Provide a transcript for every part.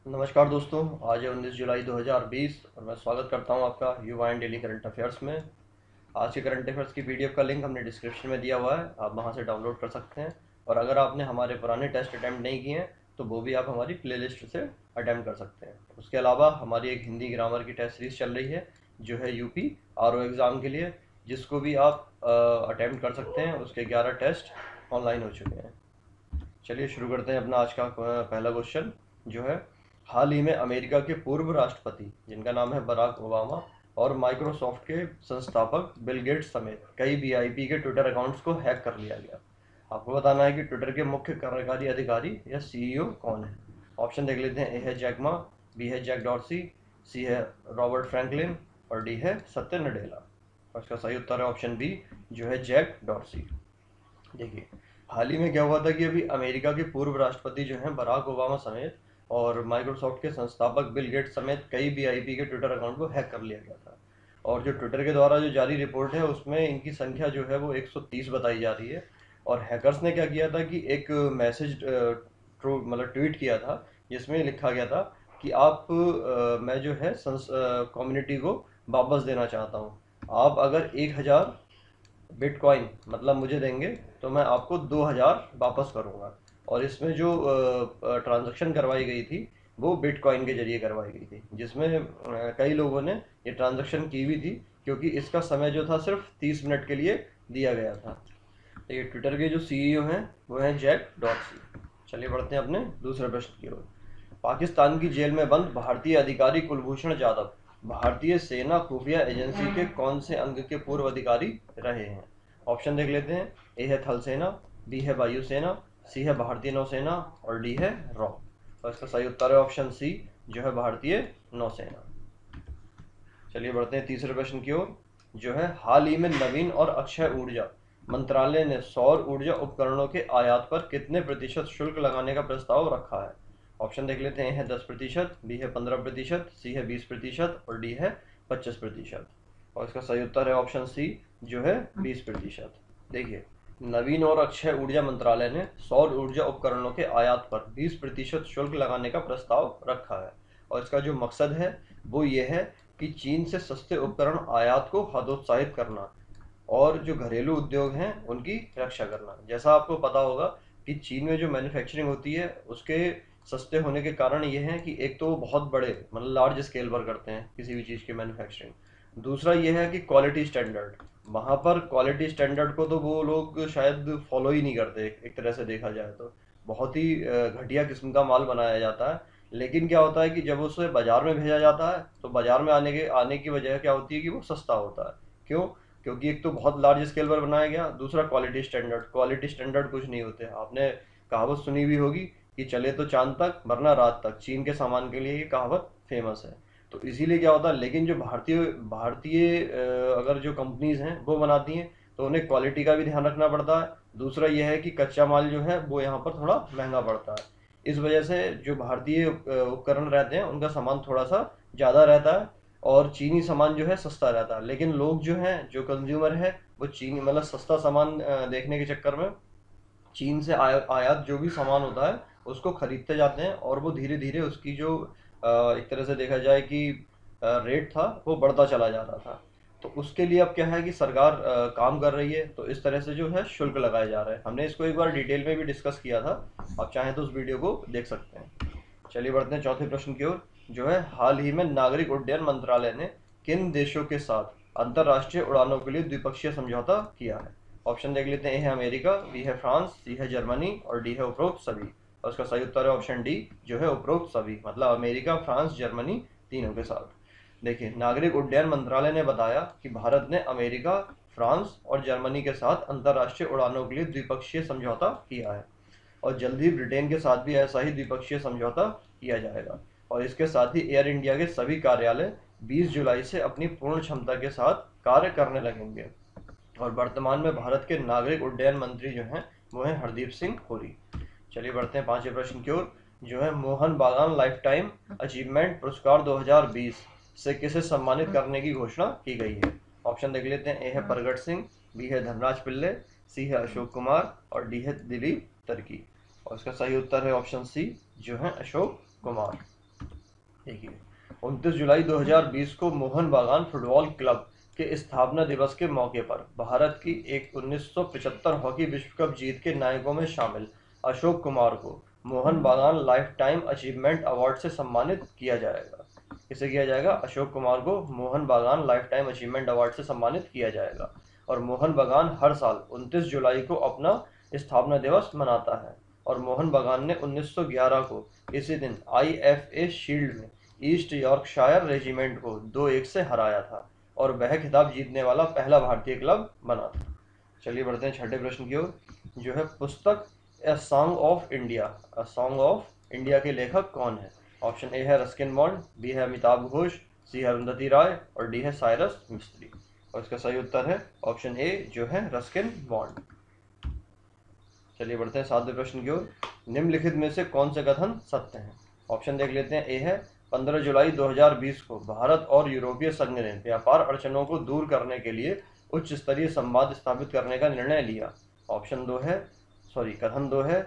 नमस्कार दोस्तों, आज है 19 जुलाई 2020 और मैं स्वागत करता हूं आपका युवा एंड डेली करंट अफेयर्स में। आज के करंट अफेयर्स की पीडीएफ का लिंक हमने डिस्क्रिप्शन में दिया हुआ है, आप वहां से डाउनलोड कर सकते हैं। और अगर आपने हमारे पुराने टेस्ट अटैम्प्ट नहीं किए हैं तो वो भी आप हमारी प्लेलिस्ट से अटैम्प्ट कर सकते हैं। उसके अलावा हमारी एक हिंदी ग्रामर की टेस्ट सीरीज चल रही है जो है यूपी आरओ एग्ज़ाम के लिए, जिसको भी आप अटैम्प्ट कर सकते हैं। उसके 11 टेस्ट ऑनलाइन हो चुके हैं। चलिए शुरू करते हैं अपना आज का पहला क्वेश्चन जो है, हाल ही में अमेरिका के पूर्व राष्ट्रपति जिनका नाम है बराक ओबामा और माइक्रोसॉफ्ट के संस्थापक बिल गेट्स समेत कई वीआईपी के ट्विटर अकाउंट्स को हैक कर लिया गया। आपको बताना है कि ट्विटर के मुख्य कार्यकारी अधिकारी या सीईओ कौन है। ऑप्शन देख लेते हैं। ए है जैक मा, बी है जैक डॉर्सी, सी है रॉबर्ट फ्रैंकलिन और डी है सत्य नडेला। और इसका सही उत्तर है ऑप्शन बी जो है जैक डॉर्सी। देखिए, हाल ही में क्या हुआ था कि अभी अमेरिका के पूर्व राष्ट्रपति जो हैं बराक ओबामा समेत और माइक्रोसॉफ्ट के संस्थापक बिल गेट्स समेत कई वीआईपी के ट्विटर अकाउंट को हैक कर लिया गया था। और जो ट्विटर के द्वारा जो जारी रिपोर्ट है उसमें इनकी संख्या जो है वो 130 बताई जा रही है। और हैकर्स ने क्या किया था कि एक मैसेज मतलब ट्वीट किया था जिसमें लिखा गया था कि मैं जो है कम्युनिटी को वापस देना चाहता हूँ। आप अगर 1000 बिटकॉइन मतलब मुझे देंगे तो मैं आपको 2000 वापस करूंगा। और इसमें जो ट्रांजैक्शन करवाई गई थी वो बिटकॉइन के जरिए करवाई गई थी, जिसमें कई लोगों ने ये ट्रांजैक्शन की भी थी, क्योंकि इसका समय जो था सिर्फ 30 मिनट के लिए दिया गया था। तो ये ट्विटर के जो सीईओ हैं वो हैं जैक डॉर्सी। चलिए बढ़ते हैं अपने दूसरे प्रश्न की ओर। पाकिस्तान की जेल में बंद भारतीय अधिकारी कुलभूषण जाधव भारतीय सेना खुफिया एजेंसी के कौन से अंग के पूर्व अधिकारी रहे हैं। ऑप्शन देख लेते हैं। ए है थल सेना, बी है वायुसेना, सी है भारतीय नौसेना और डी है रॉ। और इसका सही उत्तर है ऑप्शन सी जो है भारतीय नौसेना। चलिए बढ़ते हैं तीसरे प्रश्न की ओर जो है, हाल ही में नवीन और अक्षय ऊर्जा मंत्रालय ने सौर ऊर्जा उपकरणों के आयात पर कितने प्रतिशत शुल्क लगाने का प्रस्ताव रखा है। ऑप्शन देख लेते हैं। ए है 10%, बी है 15%, सी है 20% और डी है 25%। और इसका सही उत्तर है ऑप्शन सी जो है 20%। देखिए, नवीन और अक्षय ऊर्जा मंत्रालय ने सौर ऊर्जा उपकरणों के आयात पर 20% शुल्क लगाने का प्रस्ताव रखा है। और इसका जो मकसद है वो ये है कि चीन से सस्ते उपकरण आयात को हतोत्साहित करना और जो घरेलू उद्योग हैं उनकी रक्षा करना। जैसा आपको पता होगा कि चीन में जो मैन्युफैक्चरिंग होती है उसके सस्ते होने के कारण ये है कि एक तो वो बहुत बड़े मतलब लार्ज स्केल पर करते हैं किसी भी चीज़ की मैन्युफैक्चरिंग। दूसरा ये है कि क्वालिटी स्टैंडर्ड, वहाँ पर क्वालिटी स्टैंडर्ड को तो वो लोग शायद फॉलो ही नहीं करते। एक तरह से देखा जाए तो बहुत ही घटिया किस्म का माल बनाया जाता है। लेकिन क्या होता है कि जब उसे बाजार में भेजा जाता है तो बाजार में आने की वजह क्या होती है कि वो सस्ता होता है। क्यों? क्योंकि एक तो बहुत लार्ज स्केल पर बनाया गया, दूसरा क्वालिटी स्टैंडर्ड कुछ नहीं होते। आपने कहावत सुनी भी होगी कि चले तो चांद तक वरना रात तक। चीन के सामान के लिए ये कहावत फेमस है। तो इसीलिए क्या होता है, लेकिन जो भारतीय भारतीय अगर जो कंपनीज हैं वो बनाती हैं तो उन्हें क्वालिटी का भी ध्यान रखना पड़ता है। दूसरा यह है कि कच्चा माल जो है वो यहाँ पर थोड़ा महंगा पड़ता है। इस वजह से जो भारतीय उपकरण रहते हैं उनका सामान थोड़ा सा ज़्यादा रहता है और चीनी सामान जो है सस्ता रहता है। लेकिन लोग जो हैं, जो कंज्यूमर है, वो चीनी मतलब सस्ता सामान देखने के चक्कर में चीन से आयात जो भी सामान होता है उसको खरीदते जाते हैं और वो धीरे धीरे उसकी जो एक तरह से देखा जाए कि रेट था वो बढ़ता चला जा रहा था। तो उसके लिए अब क्या है कि सरकार काम कर रही है, तो इस तरह से जो है शुल्क लगाए जा रहे हैं। हमने इसको एक बार डिटेल में भी डिस्कस किया था, आप चाहें तो उस वीडियो को देख सकते हैं। चलिए बढ़ते हैं चौथे प्रश्न की ओर जो है, हाल ही में नागरिक उड्डयन मंत्रालय ने किन देशों के साथ अंतर्राष्ट्रीय उड़ानों के लिए द्विपक्षीय समझौता किया है। ऑप्शन देख लेते हैं। ए है अमेरिका, बी है फ्रांस, सी है जर्मनी और डी है उपरोक्त सभी। और उसका सही उत्तर है ऑप्शन डी जो है उपरोक्त सभी, मतलब अमेरिका, फ्रांस, जर्मनी तीनों के साथ। देखिए, नागरिक उड्डयन मंत्रालय ने बताया कि भारत ने अमेरिका, फ्रांस और जर्मनी के साथ अंतर्राष्ट्रीय उड़ानों के लिए द्विपक्षीय समझौता किया है और जल्द ही ब्रिटेन के साथ भी ऐसा ही द्विपक्षीय समझौता किया जाएगा। और इसके साथ ही एयर इंडिया के सभी कार्यालय 20 जुलाई से अपनी पूर्ण क्षमता के साथ कार्य करने लगेंगे। और वर्तमान में भारत के नागरिक उड्डयन मंत्री जो हैं वो हैं हरदीप सिंह पुरी। चलिए बढ़ते हैं पांचवें प्रश्न की ओर जो है, मोहन बागान लाइफ टाइम अचीवमेंट पुरस्कार 2020 से किसे सम्मानित करने की घोषणा की गई है। ऑप्शन देख लेते हैं। ए है प्रगट सिंह, बी है धनराज पिल्ले, सी है अशोक कुमार और डी है दिलीप तर्की। और इसका सही उत्तर है ऑप्शन सी जो है अशोक कुमार। देखिए 29 जुलाई 2020 को मोहन बागान फुटबॉल क्लब के स्थापना दिवस के मौके पर भारत की एक 1975 हॉकी विश्व कप जीत के नायकों में शामिल अशोक कुमार को मोहन बागान लाइफ टाइम अचीवमेंट अवार्ड से सम्मानित किया जाएगा। किसे किया जाएगा? अशोक कुमार को मोहन बागान लाइफ टाइम अचीवमेंट अवार्ड से सम्मानित किया जाएगा। और मोहन बागान हर साल 29 जुलाई को अपना स्थापना दिवस मनाता है और मोहन बागान ने 1911 को इसी दिन IFA शील्ड में ईस्ट यॉर्कशायर रेजिमेंट को 2-1 से हराया था और वह खिताब जीतने वाला पहला भारतीय क्लब बना था। चलिए बढ़ते हैं छठे प्रश्न की ओर, जो है पुस्तक a song of India. A song of India के लेखक कौन है? ऑप्शन ए है रस्किन बॉन्ड, बी है अमिताभ घोष, सी है अरुंधति राय और डी है साइरस मिस्त्री। और इसका सही उत्तर है ऑप्शन ए, जो है रस्किन बॉन्ड। चलिए बढ़ते हैं सातवें प्रश्न की ओर, निम्नलिखित में से कौन से कथन सत्य हैं? ऑप्शन देख लेते हैं। ए है 15 जुलाई 2020 को भारत और यूरोपीय संघ ने व्यापार अड़चनों को दूर करने के लिए उच्च स्तरीय संवाद स्थापित करने का निर्णय लिया। कथन 2 है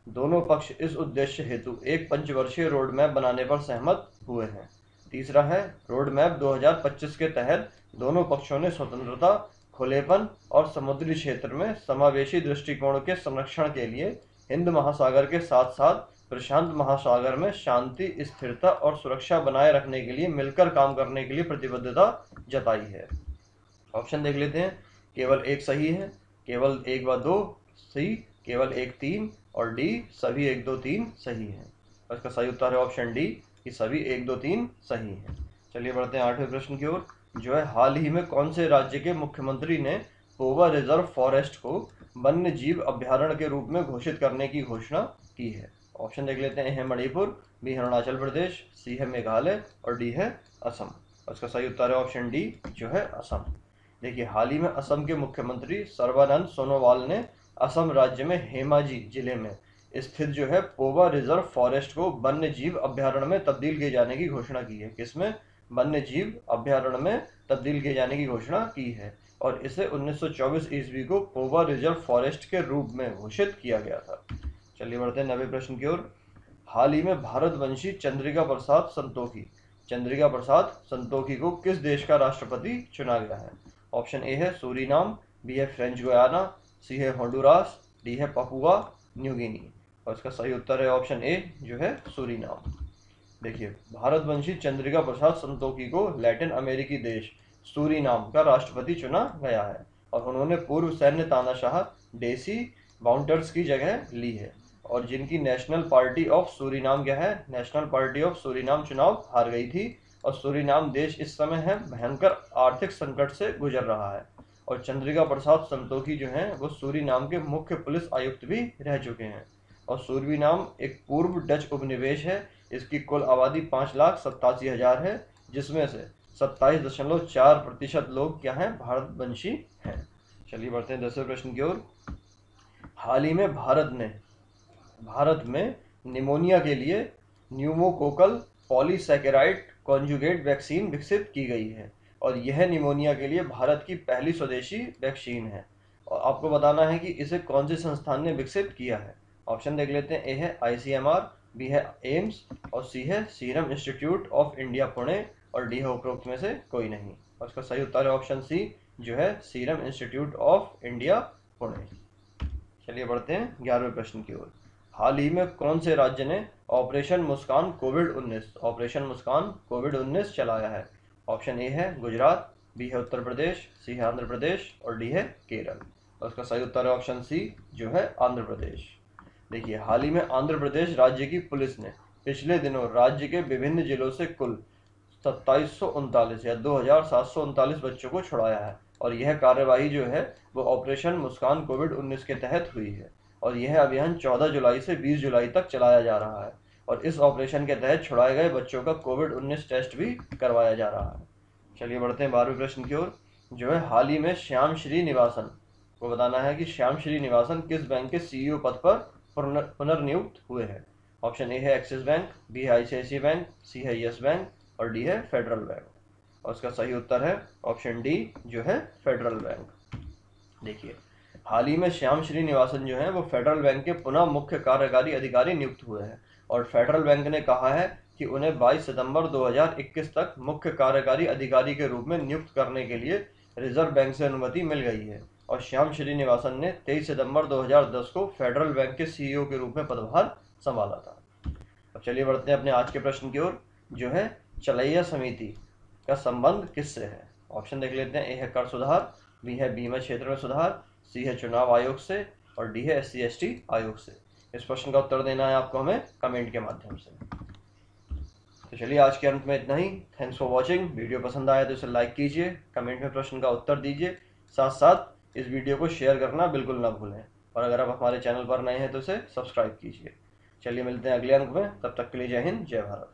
दोनों पक्ष इस उद्देश्य हेतु एक पंचवर्षीय रोड मैप बनाने पर सहमत हुए हैं। तीसरा है रोड मैप 2025 के तहत दोनों पक्षों ने स्वतंत्रता, खुलेपन और समुद्री क्षेत्र में समावेशी दृष्टिकोण के संरक्षण के लिए हिंद महासागर के साथ साथ प्रशांत महासागर में शांति, स्थिरता और सुरक्षा बनाए रखने के लिए मिलकर काम करने के लिए प्रतिबद्धता जताई है। ऑप्शन देख लेते हैं। केवल एक सही है, केवल 1 व 2 सी, केवल 1 3 और डी सभी 1 2 3 सही है। और इसका सही उत्तर है ऑप्शन डी कि सभी 1 2 3 सही है। चलिए बढ़ते हैं आठवें प्रश्न की ओर, जो है हाल ही में कौन से राज्य के मुख्यमंत्री ने पोवा रिजर्व फॉरेस्ट को वन्य जीव अभ्यारण्य के रूप में घोषित करने की घोषणा की है? ऑप्शन देख लेते हैं। ए है मणिपुर, बी है अरुणाचल प्रदेश, सी है मेघालय और डी है असम। और इसका सही उत्तर है ऑप्शन डी, जो है असम। देखिए हाल ही में असम के मुख्यमंत्री सर्बानंद सोनोवाल ने असम राज्य में धेमाजी जिले में स्थित जो है पोवा रिजर्व फॉरेस्ट को वन्य जीव अभ्यारण्य में तब्दील किए जाने की घोषणा की है। किसमें? वन्य जीव अभ्यारण्य में तब्दील किए जाने की घोषणा की है और इसे 1924 ईस्वी को पोवा रिजर्व फॉरेस्ट के रूप में घोषित किया गया था। चलिए बढ़ते हैं 9वें प्रश्न की ओर, हाल ही में भारतवंशी चंद्रिका प्रसाद संतोखी को किस देश का राष्ट्रपति चुना गया है? ऑप्शन ए है सूरीनाम, बी है फ्रेंच गुयाना, सी है होंडुरास, डी है पपुआ न्यू गिनी। और इसका सही उत्तर है ऑप्शन ए, जो है सूरीनाम। देखिए भारतवंशी चंद्रिका प्रसाद संतोखी को लैटिन अमेरिकी देश सूरीनाम का राष्ट्रपति चुना गया है और उन्होंने पूर्व सैन्य तानाशाह डेसी बाउंटर्स की जगह ली है और जिनकी नेशनल पार्टी ऑफ सूरीनाम क्या है? नेशनल पार्टी ऑफ सूरीनाम चुनाव हार गई थी और सूरीनाम देश इस समय है भयंकर आर्थिक संकट से गुजर रहा है। और चंद्रिका प्रसाद संतोखी जो हैं वो सूरीनाम के मुख्य पुलिस आयुक्त भी रह चुके हैं। और सूरीनाम एक पूर्व डच उपनिवेश है। इसकी कुल आबादी 5,87,000 है, जिसमें से 27.4% लोग क्या हैं? भारतवंशी हैं। चलिए बढ़ते हैं 10वें प्रश्न की ओर, हाल ही में भारत में निमोनिया के लिए न्यूमोकोकल पॉलीसैकेराइड कॉन्जुगेट वैक्सीन विकसित की गई है और यह निमोनिया के लिए भारत की पहली स्वदेशी वैक्सीन है। और आपको बताना है कि इसे कौन से संस्थान ने विकसित किया है। ऑप्शन देख लेते हैं। ए है ICMR, बी है एम्स और सी है serum institute of India Pune और डी है उपरोक्त में से कोई नहीं। और इसका सही उत्तर है ऑप्शन सी, जो है serum institute of India Pune. चलिए बढ़ते हैं 11वें प्रश्न की ओर, हाल ही में कौन से राज्य ने ऑपरेशन मुस्कान कोविड-19 चलाया है? ऑप्शन ए है गुजरात, बी है उत्तर प्रदेश, सी है आंध्र प्रदेश और डी है केरल। और उसका सही उत्तर है ऑप्शन सी, जो है आंध्र प्रदेश। देखिए हाल ही में आंध्र प्रदेश राज्य की पुलिस ने पिछले दिनों राज्य के विभिन्न जिलों से कुल 2739 या 2739 बच्चों को छुड़ाया है और यह कार्यवाही जो है वो ऑपरेशन मुस्कान कोविड-19 के तहत हुई है और यह अभियान 14 जुलाई से 20 जुलाई तक चलाया जा रहा है और इस ऑपरेशन के तहत छुड़ाए गए बच्चों का कोविड-19 टेस्ट भी करवाया जा रहा है। चलिए बढ़ते हैं 12वें प्रश्न की ओर, जो है हाल ही में श्याम श्रीनिवासन को बताना है कि श्याम श्रीनिवासन किस बैंक के CEO पद पर पुनर्नियुक्त हुए हैं। ऑप्शन ए है एक्सिस बैंक, बी है ICICI बैंक, सी है यस बैंक और डी है फेडरल बैंक। और उसका सही उत्तर है ऑप्शन डी, जो है फेडरल बैंक। देखिए हाल ही में श्याम श्रीनिवासन जो है वो फेडरल बैंक के पुनः मुख्य कार्यकारी अधिकारी नियुक्त हुए हैं और फेडरल बैंक ने कहा है कि उन्हें 22 सितंबर 2021 तक मुख्य कार्यकारी अधिकारी के रूप में नियुक्त करने के लिए रिजर्व बैंक से अनुमति मिल गई है और श्याम श्रीनिवासन ने 23 सितंबर 2010 को फेडरल बैंक के सीईओ के रूप में पदभार संभाला था। अब चलिए बढ़ते हैं अपने आज के प्रश्न की ओर, जो है चलैया समिति का संबंध किससे है। ऑप्शन देख लेते हैं। ए है कर सुधार, बी है बीमा क्षेत्र में सुधार, सी है चुनाव आयोग से और डी है SC/ST आयोग से। इस प्रश्न का उत्तर देना है आपको हमें कमेंट के माध्यम से। तो चलिए आज के अंत में इतना ही। Thanks for watching. वीडियो पसंद आया तो इसे लाइक कीजिए, कमेंट में प्रश्न का उत्तर दीजिए, साथ साथ इस वीडियो को शेयर करना बिल्कुल ना भूलें और अगर आप हमारे चैनल पर नए हैं तो इसे सब्सक्राइब कीजिए। चलिए मिलते हैं अगले अंक में, तब तक के लिए जय हिंद, जय भारत।